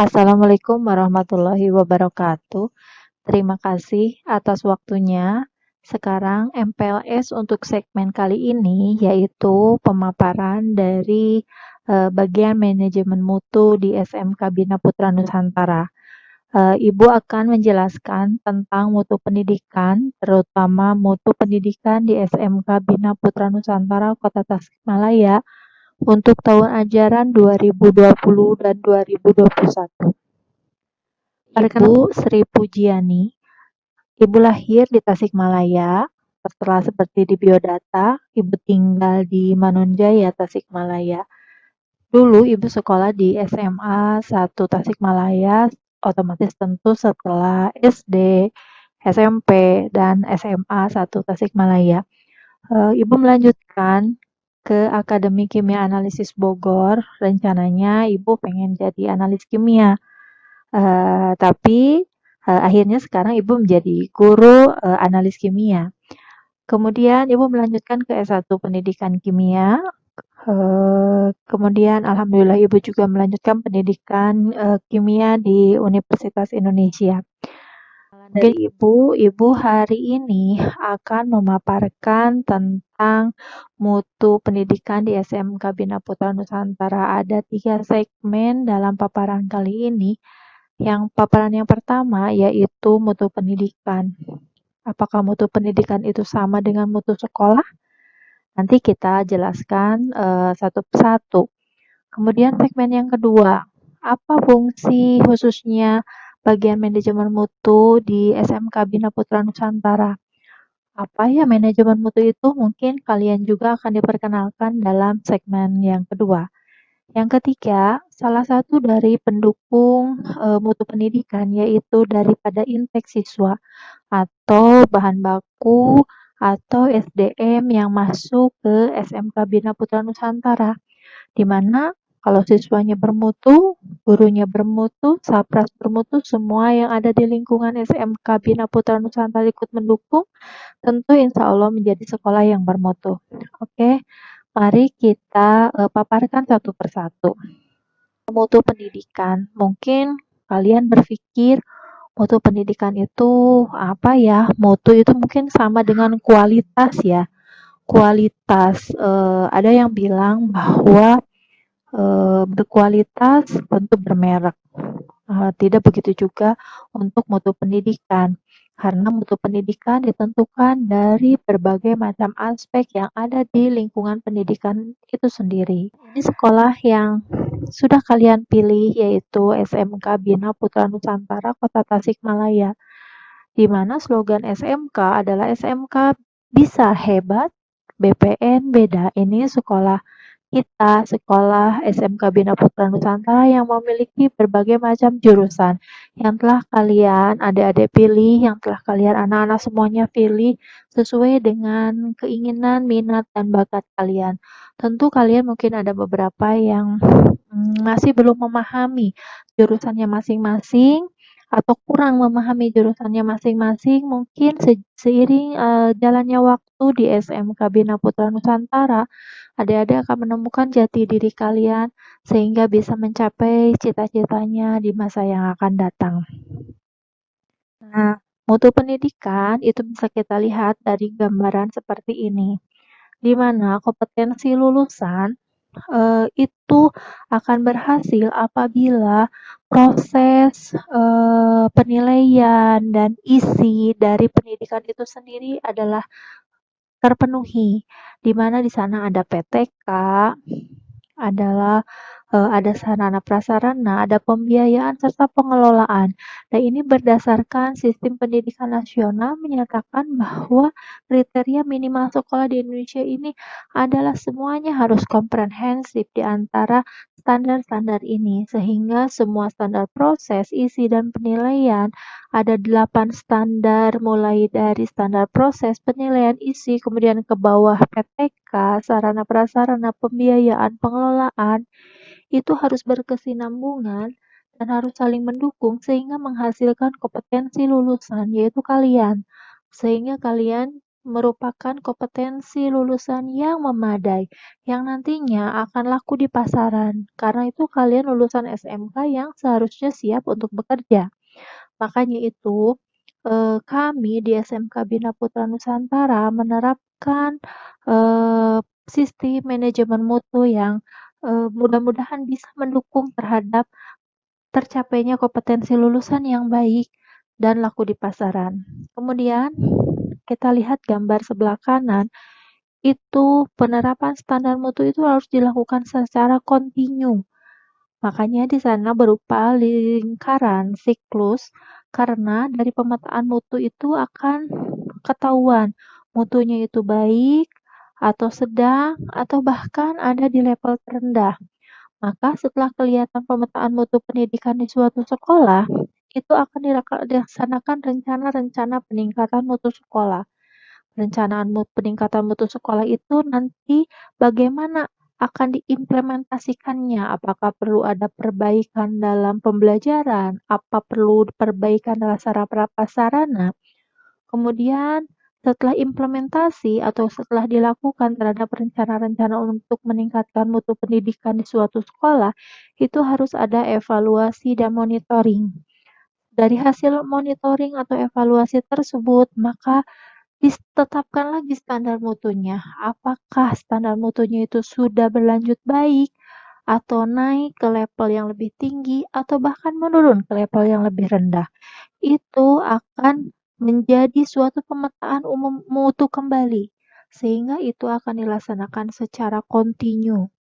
Assalamualaikum warahmatullahi wabarakatuh. Terima kasih atas waktunya. Sekarang MPLS untuk segmen kali ini yaitu pemaparan dari bagian manajemen mutu di SMK Bina Putra Nusantara. Ibu akan menjelaskan tentang mutu pendidikan, terutama mutu pendidikan di SMK Bina Putra Nusantara Kota Tasikmalaya untuk tahun ajaran 2020 dan 2021. Ibu Sri Pujiani, Ibu lahir di Tasikmalaya. Setelah seperti di biodata, Ibu tinggal di Manunjaya, Tasikmalaya. Dulu Ibu sekolah di SMA 1 Tasikmalaya, otomatis tentu setelah SD, SMP, dan SMA 1 Tasikmalaya. Ibu melanjutkan ke Akademi Kimia Analisis Bogor. Rencananya Ibu pengen jadi analis kimia. Tapi akhirnya sekarang Ibu menjadi guru analis kimia. Kemudian Ibu melanjutkan ke S1 Pendidikan Kimia. Kemudian alhamdulillah Ibu juga melanjutkan pendidikan kimia di Universitas Indonesia. Dari Ibu hari ini akan memaparkan tentang mutu pendidikan di SMK Bina Putra Nusantara. Ada 3 segmen dalam paparan kali ini. Paparan yang pertama yaitu mutu pendidikan. Apakah mutu pendidikan itu sama dengan mutu sekolah? Nanti kita jelaskan satu persatu. Kemudian segmen yang kedua, apa fungsi khususnya bagian manajemen mutu di SMK Bina Putra Nusantara? Apa ya manajemen mutu itu? Mungkin kalian juga akan diperkenalkan dalam segmen yang kedua. Yang ketiga, salah satu dari pendukung mutu pendidikan yaitu daripada intake siswa atau bahan baku atau SDM yang masuk ke SMK Bina Putra Nusantara, di mana kalau siswanya bermutu, gurunya bermutu, Sapras bermutu, semua yang ada di lingkungan SMK Bina Putra Nusantara ikut mendukung, tentu insya Allah menjadi sekolah yang bermutu. Oke, mari kita paparkan satu persatu. Mutu pendidikan, mungkin kalian berpikir mutu pendidikan itu apa ya? Mutu itu mungkin sama dengan kualitas ya. Kualitas, ada yang bilang bahwa berkualitas tentu bermerek. Tidak begitu juga untuk mutu pendidikan, karena mutu pendidikan ditentukan dari berbagai macam aspek yang ada di lingkungan pendidikan itu sendiri. Ini sekolah yang sudah kalian pilih yaitu SMK Bina Putra Nusantara Kota Tasikmalaya, di mana slogan SMK adalah SMK bisa hebat, BPN beda. Ini sekolah kita, sekolah SMK Bina Putra Nusantara yang memiliki berbagai macam jurusan yang telah kalian adik-adik pilih, yang telah kalian anak-anak semuanya pilih sesuai dengan keinginan, minat, dan bakat kalian. Tentu kalian mungkin ada beberapa yang masih belum memahami jurusannya masing-masing atau kurang memahami jurusannya masing-masing. Mungkin seiring jalannya waktu di SMK Bina Putra Nusantara, adik-adik akan menemukan jati diri kalian sehingga bisa mencapai cita-citanya di masa yang akan datang. Nah, mutu pendidikan itu bisa kita lihat dari gambaran seperti ini, di mana kompetensi lulusan itu akan berhasil apabila proses penilaian dan isi dari pendidikan itu sendiri adalah terpenuhi, di mana di sana ada PTK, ada sarana prasarana, ada pembiayaan serta pengelolaan. Nah, ini berdasarkan sistem pendidikan nasional menyatakan bahwa kriteria minimal sekolah di Indonesia ini adalah semuanya harus komprehensif di antara standar-standar ini, sehingga semua standar proses, isi, dan penilaian ada 8 standar, mulai dari standar proses, penilaian isi, kemudian ke bawah PTK, sarana prasarana, pembiayaan, pengelolaan, itu harus berkesinambungan dan harus saling mendukung sehingga menghasilkan kompetensi lulusan, yaitu kalian. Sehingga kalian merupakan kompetensi lulusan yang memadai, yang nantinya akan laku di pasaran. Karena itu kalian lulusan SMK yang seharusnya siap untuk bekerja. Makanya itu, kami di SMK Bina Putra Nusantara menerapkan sistem manajemen mutu yang mudah-mudahan bisa mendukung terhadap tercapainya kompetensi lulusan yang baik dan laku di pasaran. Kemudian kita lihat gambar sebelah kanan, itu penerapan standar mutu itu harus dilakukan secara kontinu. Makanya di sana berupa lingkaran siklus karena dari pemetaan mutu itu akan ketahuan mutunya itu baik atau sedang atau bahkan ada di level terendah. Maka setelah kelihatan pemetaan mutu pendidikan di suatu sekolah, itu akan dilaksanakan rencana-rencana peningkatan mutu sekolah. Peningkatan mutu sekolah itu nanti bagaimana akan diimplementasikannya, apakah perlu ada perbaikan dalam pembelajaran, apa perlu perbaikan dalam sarana prasarana. Kemudian setelah implementasi atau setelah dilakukan terhadap rencana-rencana untuk meningkatkan mutu pendidikan di suatu sekolah, itu harus ada evaluasi dan monitoring. Dari hasil monitoring atau evaluasi tersebut, maka ditetapkan lagi standar mutunya. Apakah standar mutunya itu sudah berlanjut baik, atau naik ke level yang lebih tinggi, atau bahkan menurun ke level yang lebih rendah. Itu akan menjadi suatu pemetaan umum mutu kembali, sehingga itu akan dilaksanakan secara kontinu.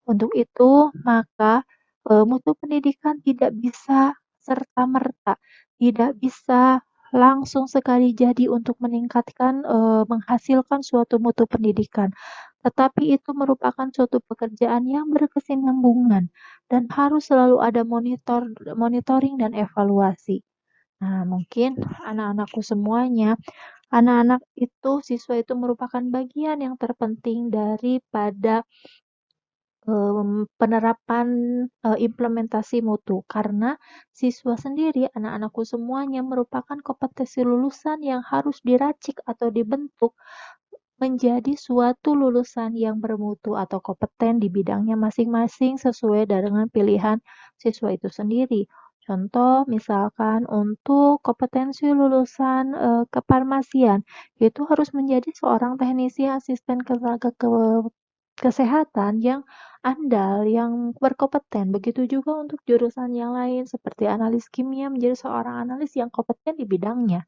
Untuk itu, maka mutu pendidikan tidak bisa serta-merta, tidak bisa langsung sekali jadi untuk meningkatkan, menghasilkan suatu mutu pendidikan. Tetapi itu merupakan suatu pekerjaan yang berkesinambungan dan harus selalu ada monitoring dan evaluasi. Nah, mungkin anak-anakku semuanya, anak-anak itu, siswa itu merupakan bagian yang terpenting daripada penerapan implementasi mutu karena siswa sendiri, anak-anakku semuanya merupakan kompetensi lulusan yang harus diracik atau dibentuk menjadi suatu lulusan yang bermutu atau kompeten di bidangnya masing-masing sesuai dengan pilihan siswa itu sendiri. Contoh misalkan untuk kompetensi lulusan kefarmasian itu harus menjadi seorang teknisi asisten tenaga kesehatan yang andal, yang berkompeten. Begitu juga untuk jurusan yang lain seperti analis kimia menjadi seorang analis yang kompeten di bidangnya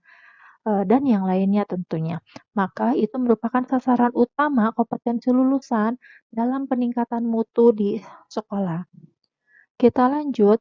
dan yang lainnya tentunya. Maka itu merupakan sasaran utama kompetensi lulusan dalam peningkatan mutu di sekolah. Kita lanjut.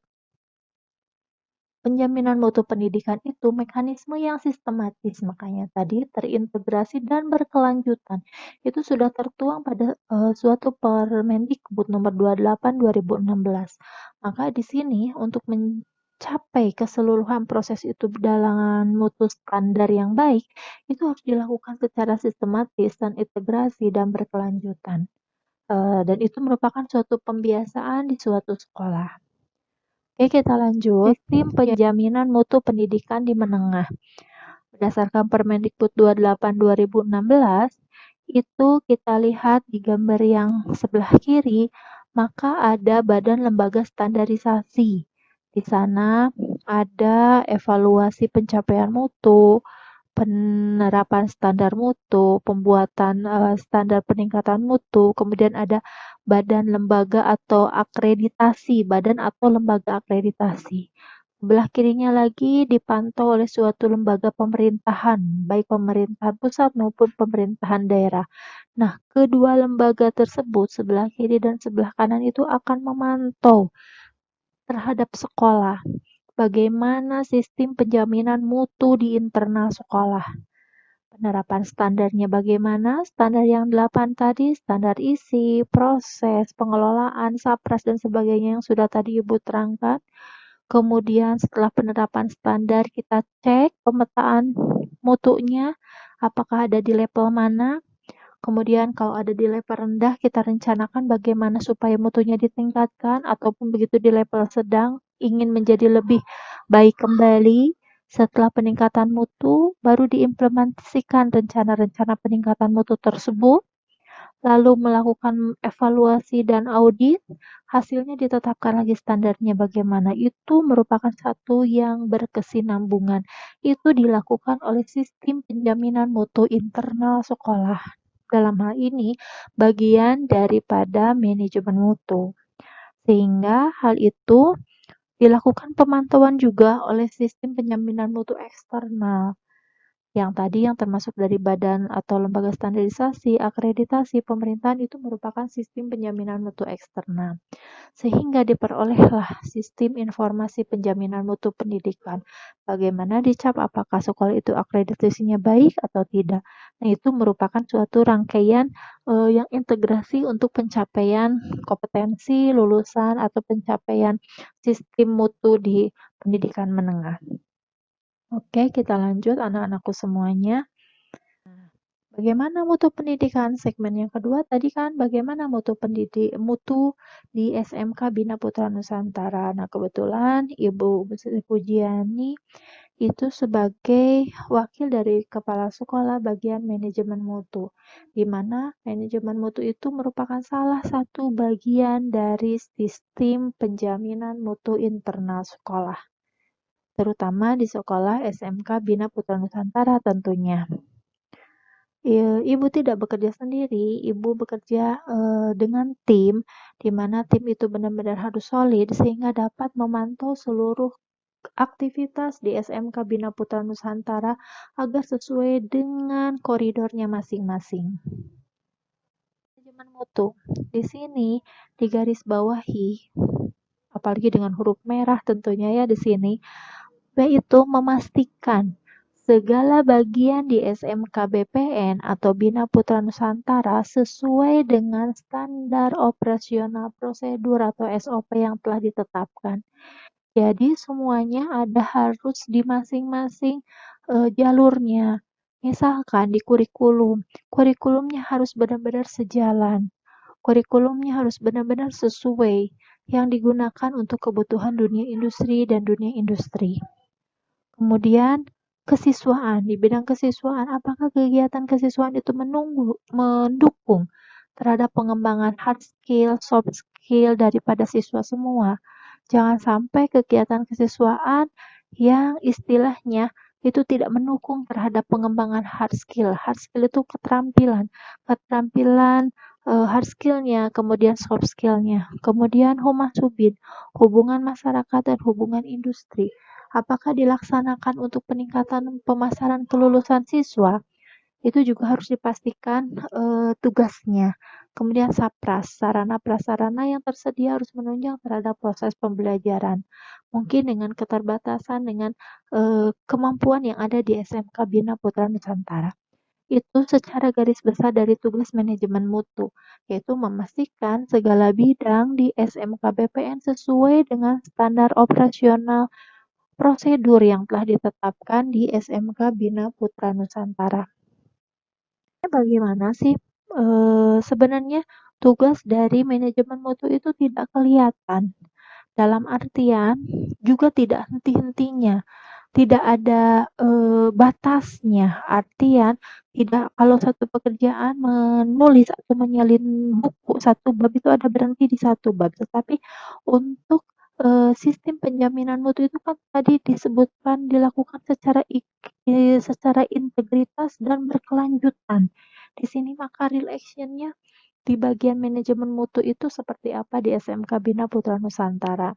Penjaminan mutu pendidikan itu mekanisme yang sistematis, makanya tadi terintegrasi dan berkelanjutan. Itu sudah tertuang pada suatu Permendikbud nomor 28 2016. Maka di sini untuk mencapai keseluruhan proses itu dengan mutu standar yang baik, itu harus dilakukan secara sistematis dan integrasi dan berkelanjutan. Dan itu merupakan suatu pembiasaan di suatu sekolah. Oke, kita lanjut. Sistem penjaminan mutu pendidikan di menengah. Berdasarkan Permendikbud 28 2016, itu kita lihat di gambar yang sebelah kiri, maka ada Badan Lembaga Standarisasi. Di sana ada evaluasi pencapaian mutu, penerapan standar mutu, pembuatan standar peningkatan mutu, kemudian ada badan lembaga atau akreditasi, badan atau lembaga akreditasi. Sebelah kirinya lagi dipantau oleh suatu lembaga pemerintahan, baik pemerintahan pusat maupun pemerintahan daerah. Nah, kedua lembaga tersebut, sebelah kiri dan sebelah kanan itu akan memantau terhadap sekolah. Bagaimana sistem penjaminan mutu di internal sekolah. Penerapan standarnya bagaimana? Standar yang 8 tadi, standar isi, proses, pengelolaan, sapras, dan sebagainya yang sudah tadi Ibu terangkan. Kemudian setelah penerapan standar kita cek pemetaan mutunya, apakah ada di level mana. Kemudian kalau ada di level rendah, kita rencanakan bagaimana supaya mutunya ditingkatkan, ataupun begitu di level sedang, ingin menjadi lebih baik kembali, Setelah peningkatan mutu, baru diimplementasikan rencana-rencana peningkatan mutu tersebut, lalu melakukan evaluasi dan audit, hasilnya ditetapkan lagi standarnya bagaimana. Itu merupakan satu yang berkesinambungan. Itu dilakukan oleh sistem penjaminan mutu internal sekolah. Dalam hal ini, bagian daripada manajemen mutu. Sehingga hal itu dilakukan pemantauan juga oleh sistem penjaminan mutu eksternal. Yang tadi yang termasuk dari badan atau lembaga standarisasi, akreditasi, pemerintahan itu merupakan sistem penjaminan mutu eksternal. Sehingga diperolehlah sistem informasi penjaminan mutu pendidikan. Bagaimana dicap apakah sekolah itu akreditasinya baik atau tidak. Nah, itu merupakan suatu rangkaian yang integrasi untuk pencapaian kompetensi lulusan atau pencapaian sistem mutu di pendidikan menengah. Oke, kita lanjut anak-anakku semuanya. Bagaimana mutu pendidikan? Segmen yang kedua tadi kan bagaimana mutu di SMK Bina Putra Nusantara. Nah, kebetulan Ibu Pujiani itu sebagai wakil dari kepala sekolah bagian manajemen mutu, di mana manajemen mutu itu merupakan salah satu bagian dari sistem penjaminan mutu internal sekolah, terutama di sekolah SMK Bina Putra Nusantara tentunya. Ibu tidak bekerja sendiri, Ibu bekerja dengan tim, di mana tim itu benar-benar harus solid sehingga dapat memantau seluruh aktivitas di SMK Bina Putra Nusantara agar sesuai dengan koridornya masing-masing. Manajemen mutu. Di sini digarisbawahi, apalagi dengan huruf merah tentunya ya di sini, yaitu memastikan segala bagian di SMK BPN atau Bina Putra Nusantara sesuai dengan standar operasional prosedur atau SOP yang telah ditetapkan. Jadi semuanya ada harus di masing-masing jalurnya. Misalkan di kurikulumnya harus benar-benar sejalan. Kurikulumnya harus benar-benar sesuai yang digunakan untuk kebutuhan dunia industri dan dunia industri. Kemudian kesiswaan, di bidang kesiswaan, apakah kegiatan kesiswaan itu mendukung terhadap pengembangan hard skill, soft skill daripada siswa semua. Jangan sampai kegiatan kesiswaan yang istilahnya itu tidak mendukung terhadap pengembangan hard skill. Hard skill itu keterampilan hard skillnya, kemudian soft skillnya, kemudian humas subid, hubungan masyarakat dan hubungan industri. Apakah dilaksanakan untuk peningkatan pemasaran kelulusan siswa? Itu juga harus dipastikan tugasnya. Kemudian SAPRAS, sarana prasarana yang tersedia harus menunjang terhadap proses pembelajaran. Mungkin dengan keterbatasan dengan kemampuan yang ada di SMK Bina Putra Nusantara. Itu secara garis besar dari tugas manajemen mutu, yaitu memastikan segala bidang di SMK BPN sesuai dengan standar operasional prosedur yang telah ditetapkan di SMK Bina Putra Nusantara. Bagaimana sih sebenarnya tugas dari manajemen mutu itu tidak kelihatan. Dalam artian juga tidak henti-hentinya, tidak ada batasnya. Artian tidak kalau satu pekerjaan menulis atau menyalin buku satu bab itu ada berhenti di satu bab, tetapi untuk sistem penjaminan mutu itu kan tadi disebutkan dilakukan secara integritas dan berkelanjutan. Di sini maka real action-nya di bagian manajemen mutu itu seperti apa di SMK Bina Putra Nusantara.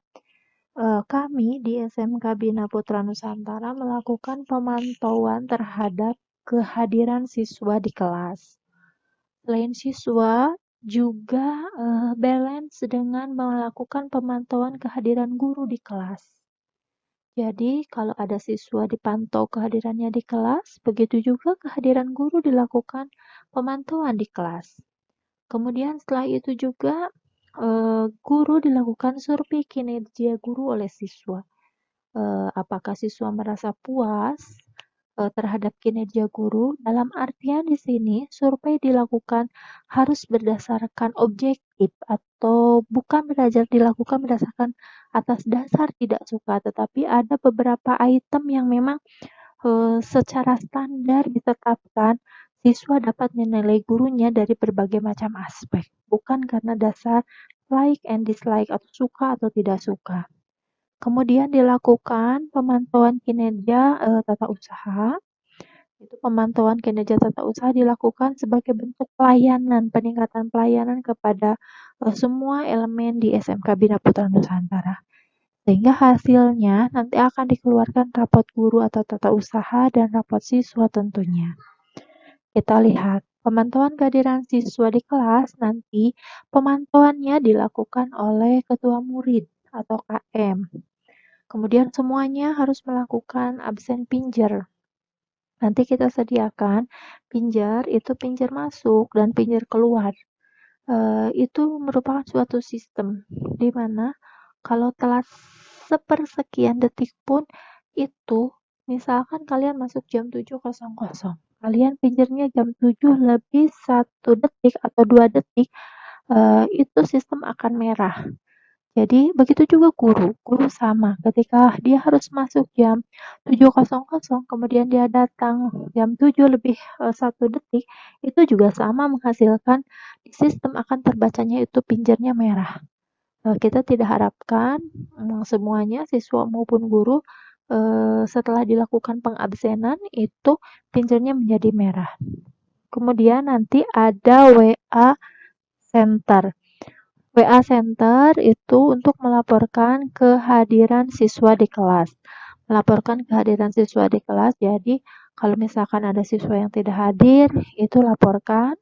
Kami di SMK Bina Putra Nusantara melakukan pemantauan terhadap kehadiran siswa di kelas. Selain siswa, juga balance dengan melakukan pemantauan kehadiran guru di kelas. Jadi, kalau ada siswa dipantau kehadirannya di kelas, begitu juga kehadiran guru dilakukan pemantauan di kelas. Kemudian setelah itu juga guru dilakukan survei kinerja guru oleh siswa. Apakah siswa merasa puas terhadap kinerja guru? Dalam artian di sini survei dilakukan harus berdasarkan objektif atau bukan dilakukan berdasarkan atas dasar tidak suka, tetapi ada beberapa item yang memang secara standar ditetapkan siswa dapat menilai gurunya dari berbagai macam aspek, bukan karena dasar like and dislike atau suka atau tidak suka. Kemudian dilakukan pemantauan kinerja tata usaha. Itu pemantauan kinerja tata usaha dilakukan sebagai bentuk pelayanan, peningkatan pelayanan kepada semua elemen di SMK Bina Putra Nusantara. Sehingga hasilnya nanti akan dikeluarkan rapot guru atau tata usaha dan rapot siswa tentunya. Kita lihat pemantauan kehadiran siswa di kelas nanti pemantauannya dilakukan oleh ketua murid atau KM. Kemudian semuanya harus melakukan absen pinjer. Nanti kita sediakan pinjer, itu pinjer masuk dan pinjer keluar. Itu merupakan suatu sistem di mana kalau telat sepersekian detik pun itu, misalkan kalian masuk jam 7.00, kalian pinjernya jam 7 lebih 1 detik atau 2 detik, itu sistem akan merah. Jadi begitu juga guru sama, ketika dia harus masuk jam 7.00 kemudian dia datang jam 7 lebih 1 detik, itu juga sama menghasilkan di sistem akan terbacanya itu pinjernya merah. Kita tidak harapkan semuanya siswa maupun guru setelah dilakukan pengabsenan itu pinjernya menjadi merah. Kemudian nanti ada WA Center. WA Center itu untuk melaporkan kehadiran siswa di kelas. Melaporkan kehadiran siswa di kelas, jadi kalau misalkan ada siswa yang tidak hadir, itu laporkan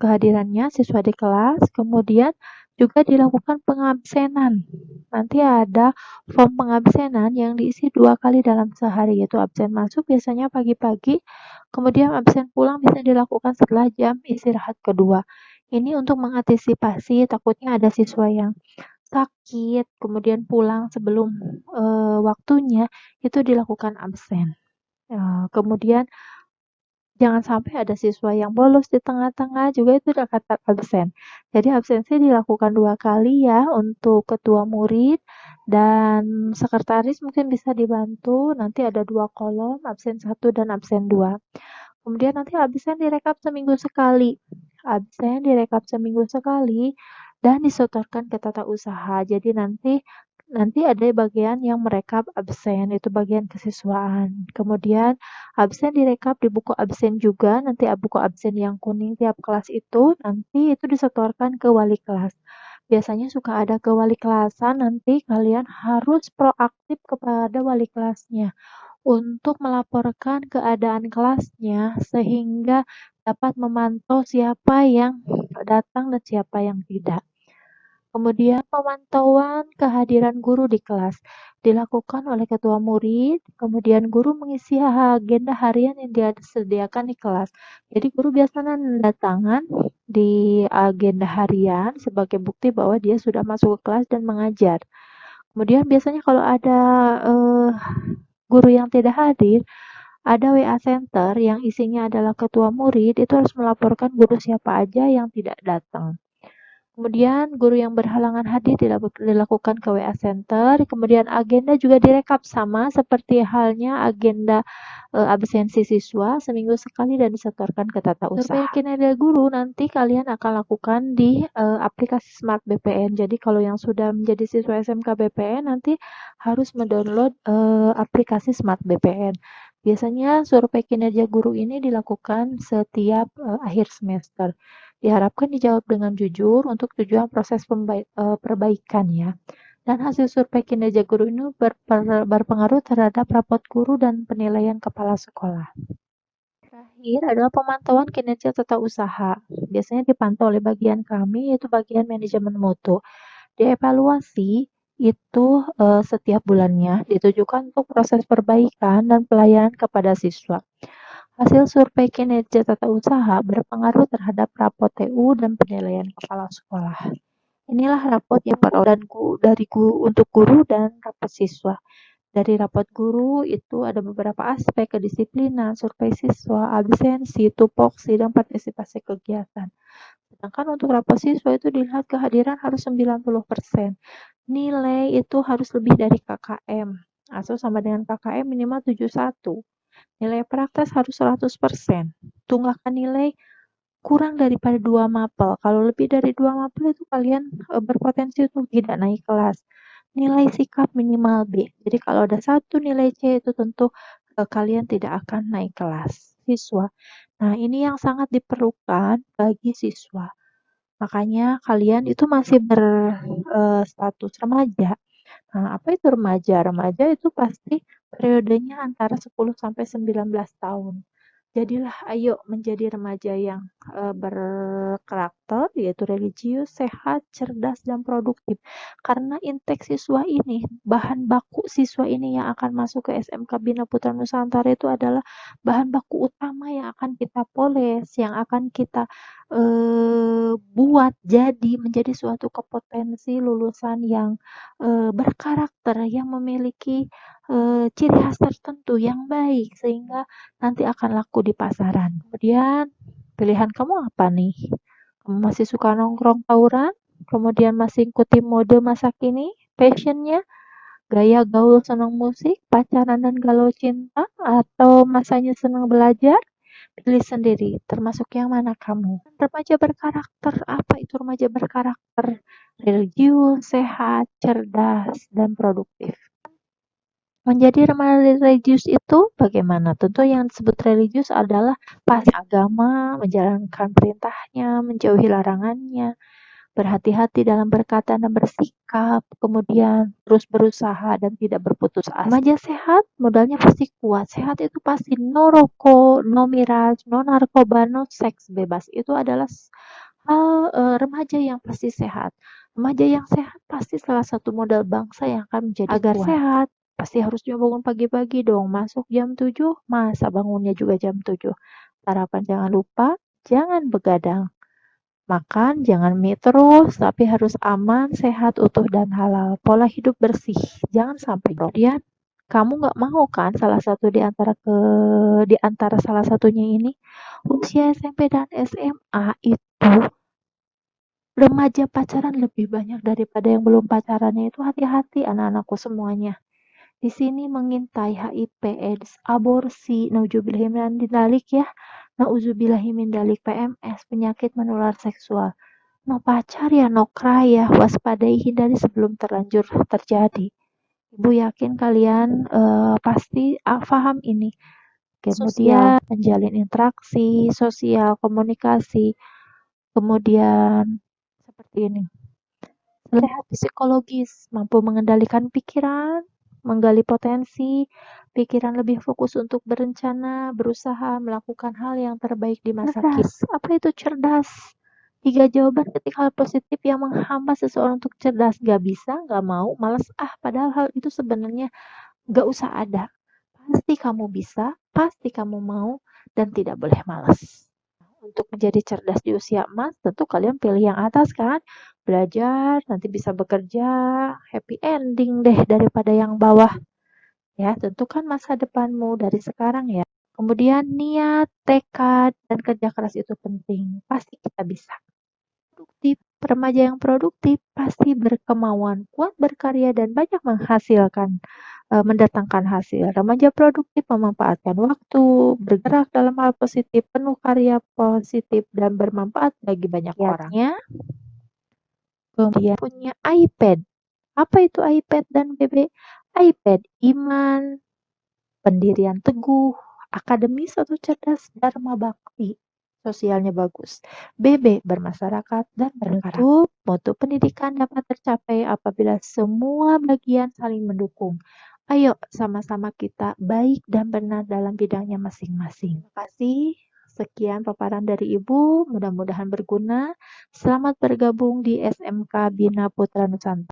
kehadirannya siswa di kelas, kemudian juga dilakukan pengabsenan. Nanti ada form pengabsenan yang diisi 2 kali dalam sehari, yaitu absen masuk biasanya pagi-pagi, kemudian absen pulang bisa dilakukan setelah jam istirahat kedua. Ini untuk mengantisipasi takutnya ada siswa yang sakit, kemudian pulang sebelum waktunya, itu dilakukan absen. Kemudian jangan sampai ada siswa yang bolos di tengah-tengah juga itu udah kata absen. Jadi absensi dilakukan 2 kali ya untuk ketua murid dan sekretaris mungkin bisa dibantu. Nanti ada 2 kolom, absen 1 dan absen 2. Kemudian nanti absen direkap seminggu sekali. Absen direkap seminggu sekali dan disetorkan ke tata usaha. Jadi nanti ada bagian yang merekap absen, itu bagian kesiswaan. Kemudian absen direkap di buku absen juga, nanti buku absen yang kuning tiap kelas itu nanti itu disetorkan ke wali kelas. Biasanya suka ada ke wali kelasan, nanti kalian harus proaktif kepada wali kelasnya untuk melaporkan keadaan kelasnya sehingga dapat memantau siapa yang datang dan siapa yang tidak. Kemudian pemantauan kehadiran guru di kelas dilakukan oleh ketua murid, kemudian guru mengisi agenda harian yang disediakan di kelas. Jadi guru biasanya menandatangan di agenda harian sebagai bukti bahwa dia sudah masuk ke kelas dan mengajar. Kemudian biasanya kalau ada guru yang tidak hadir, ada WA Center yang isinya adalah ketua murid, itu harus melaporkan guru siapa aja yang tidak datang. Kemudian guru yang berhalangan hadir dilakukan ke WA Center, kemudian agenda juga direkap sama seperti halnya agenda absensi siswa seminggu sekali dan disetorkan ke tata usaha. Survei kinerja guru nanti kalian akan lakukan di aplikasi Smart BPN. Jadi kalau yang sudah menjadi siswa SMK BPN nanti harus mendownload aplikasi Smart BPN. Biasanya survei kinerja guru ini dilakukan setiap akhir semester. Diharapkan dijawab dengan jujur untuk tujuan proses perbaikan ya. Dan hasil survei kinerja guru ini berpengaruh terhadap rapot guru dan penilaian kepala sekolah. Terakhir adalah pemantauan kinerja tata usaha. Biasanya dipantau oleh bagian kami, yaitu bagian manajemen mutu. Dievaluasi itu setiap bulannya ditujukan untuk proses perbaikan dan pelayanan kepada siswa. Hasil survei kinerja tata usaha berpengaruh terhadap rapot TU dan penilaian kepala sekolah. Inilah rapot yang untuk guru dan rapot siswa. Dari rapot guru itu ada beberapa aspek kedisiplinan, survei siswa, absensi, tupoksi, dan partisipasi kegiatan. Sedangkan untuk rapor siswa itu dilihat kehadiran harus 90%. Nilai itu harus lebih dari KKM atau sama dengan KKM minimal 71. Nilai praktek harus 100%. Tunggakan nilai kurang daripada 2 mapel. Kalau lebih dari 2 mapel itu kalian berpotensi untuk tidak naik kelas. Nilai sikap minimal B. Jadi kalau ada 1 nilai C itu tentu kalian tidak akan naik kelas siswa. Nah, ini yang sangat diperlukan bagi siswa. Makanya kalian itu masih berstatus remaja. Nah, apa itu remaja? Remaja itu pasti periodenya antara 10 sampai 19 tahun. Jadilah ayo menjadi remaja yang berkarakter, yaitu religius, sehat, cerdas, dan produktif. Karena intake siswa ini, bahan baku siswa ini yang akan masuk ke SMK Bina Putra Nusantara itu adalah bahan baku utama yang akan kita poles, yang akan kita buat menjadi suatu kompetensi lulusan yang berkarakter, yang memiliki ciri khas tertentu yang baik sehingga nanti akan laku di pasaran. Kemudian pilihan kamu apa nih? Kamu masih suka nongkrong tawuran? Kemudian masih ikuti mode masa kini? Passionnya? Gaya gaul senang musik? Pacaran dan galau cinta? Atau masanya senang belajar? Pilih sendiri, termasuk yang mana kamu? Remaja berkarakter, apa itu remaja berkarakter? Religius, sehat, cerdas, dan produktif. Menjadi remaja religius itu bagaimana? Tentu yang disebut religius adalah pasti agama, menjalankan perintahnya, menjauhi larangannya, berhati-hati dalam berkata dan bersikap, kemudian terus berusaha dan tidak berputus asa. Remaja sehat, modalnya pasti kuat. Sehat itu pasti no rokok, no miras, no narkoba, no seks bebas. Itu adalah hal remaja yang pasti sehat. Remaja yang sehat pasti salah satu modal bangsa yang akan menjadi agar kuat. Sehat, pasti harusnya bangun pagi-pagi dong. Masuk jam 7, masa bangunnya juga jam 7. Sarapan jangan lupa, jangan begadang. Makan jangan mie terus, tapi harus aman, sehat, utuh, dan halal. Pola hidup bersih, jangan sampai kemudian kamu nggak mau kan salah satu di antara salah satunya ini usia SMP dan SMA itu remaja pacaran lebih banyak daripada yang belum pacarannya. Itu hati-hati anak-anakku semuanya. Di sini mengintai HIV, AIDS, aborsi, nauzubillahimindzalik ya, nauzubillahimindzalik PMS, penyakit menular seksual. No pacar ya, no cry ya, waspadai, hindari sebelum terlanjur terjadi. Ibu yakin kalian pasti paham ini. Kemudian menjalin interaksi, sosial, komunikasi, kemudian seperti ini. Sehat psikologis, mampu mengendalikan pikiran, menggali potensi, pikiran lebih fokus untuk berencana, berusaha, melakukan hal yang terbaik di masa kini. Apa itu cerdas? 3 jawaban ketika hal positif yang menghambat seseorang untuk cerdas. Gak bisa, gak mau, males padahal hal itu sebenarnya gak usah ada. Pasti kamu bisa, pasti kamu mau, dan tidak boleh malas. Untuk menjadi cerdas di usia emas, tentu kalian pilih yang atas kan? Belajar, nanti bisa bekerja, happy ending deh daripada yang bawah. Ya, tentukan masa depanmu dari sekarang ya. Kemudian niat, tekad, dan kerja keras itu penting. Pasti kita bisa. Produktif, remaja yang produktif pasti berkemauan, kuat berkarya, dan banyak mendatangkan hasil. Remaja produktif memanfaatkan waktu, bergerak dalam hal positif, penuh karya positif, dan bermanfaat bagi banyak orang. Kemudian punya iPad. Apa itu iPad dan BB? iPad, iman, pendirian teguh, akademis atau cerdas, dharma bakti, sosialnya bagus. BB, bermasyarakat dan berkarakter. Mutu pendidikan dapat tercapai apabila semua bagian saling mendukung. Ayo sama-sama kita baik dan benar dalam bidangnya masing-masing. Terima kasih. Sekian paparan dari Ibu, mudah-mudahan berguna. Selamat bergabung di SMK Bina Putra Nusantara.